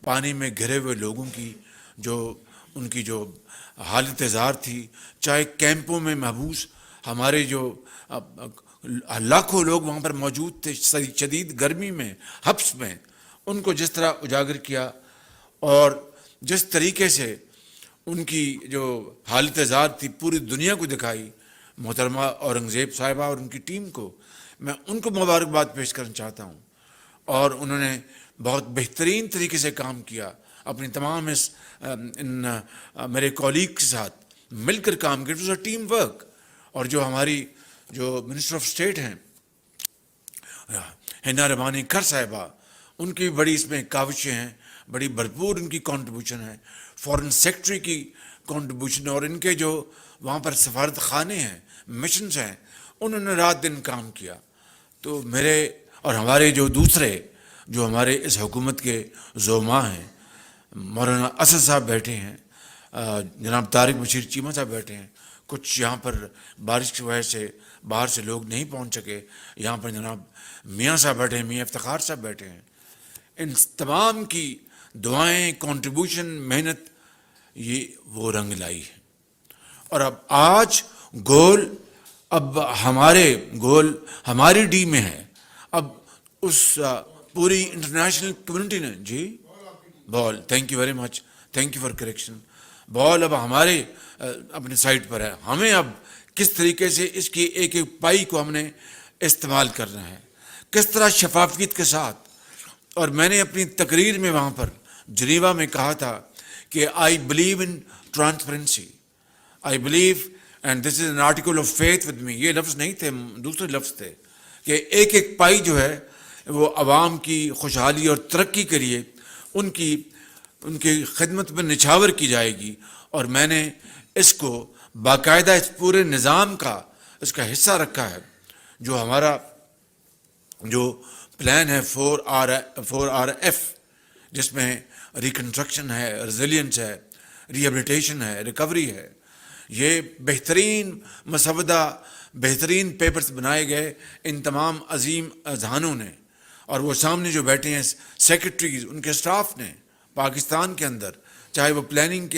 پانی میں گھرے ہوئے لوگوں کی جو ان کی جو حالت زار تھی، چاہے کیمپوں میں محبوس ہمارے جو لاکھوں لوگ وہاں پر موجود تھے شدید گرمی میں، حبس میں، ان کو جس طرح اجاگر کیا اور جس طریقے سے ان کی جو حالت زار تھی پوری دنیا کو دکھائی، محترمہ اورنگزیب صاحبہ اور ان کی ٹیم کو میں ان کو مبارکباد پیش کرنا چاہتا ہوں، اور انہوں نے بہت بہترین طریقے سے کام کیا، اپنی تمام میرے کولیگ کے ساتھ مل کر کام کیا، it was a team work. اور جو ہماری جو منسٹر آف اسٹیٹ ہیں ہنا رحمانی کھر صاحبہ، ان کی بڑی اس میں کاوشیں ہیں، بڑی بھرپور ان کی کنٹریبیوشن ہے، فارن سیکٹری کی کنٹریبیوشن، اور ان کے جو وہاں پر سفارت خانے ہیں، مشنز ہیں، انہوں نے رات دن کام کیا۔ تو میرے اور ہمارے جو دوسرے جو ہمارے اس حکومت کے زعماء ہیں، مولانا اسد صاحب بیٹھے ہیں، جناب طارق بشیر چیمہ صاحب بیٹھے ہیں، کچھ یہاں پر بارش کی وجہ سے باہر سے لوگ نہیں پہنچ سکے، یہاں پر جناب میاں صاحب بیٹھے ہیں، میاں افتخار صاحب بیٹھے ہیں، ان تمام کی دعائیں، کنٹریبیوشن، محنت، یہ وہ رنگ لائی ہے۔ اور اب آج گول ہماری ڈی میں ہے، اب اس پوری انٹرنیشنل کمیونٹی نے جی بال، thank you very much, thank you for correction, بال اب ہمارے اپنے سائٹ پر ہے، ہمیں اب کس طریقے سے اس کی ایک ایک پائی کو ہم نے استعمال کرنا ہے، کس طرح شفافیت کے ساتھ۔ اور میں نے اپنی تقریر میں وہاں پر جنیوا میں کہا تھا کہ I believe in transparency, I believe and this is an article of faith with me, یہ لفظ نہیں تھے، دوسرے لفظ تھے کہ ایک ایک پائی جو ہے وہ عوام کی خوشحالی اور ترقی کے لیے ان کی خدمت میں نچھاور کی جائے گی، اور میں نے اس کو باقاعدہ اس پورے نظام کا اس کا حصہ رکھا ہے۔ جو ہمارا جو پلان ہے 4RF، جس میں ریکنسٹرکشن ہے، ریزیلینس ہے، ریہیبلیٹیشن ہے، ریکوری ہے، یہ بہترین مسودہ، بہترین پیپرز بنائے گئے ان تمام عظیم اذہانوں نے، اور وہ سامنے جو بیٹھے ہیں سیکرٹریز، ان کے سٹاف نے پاکستان کے اندر، چاہے وہ پلاننگ کے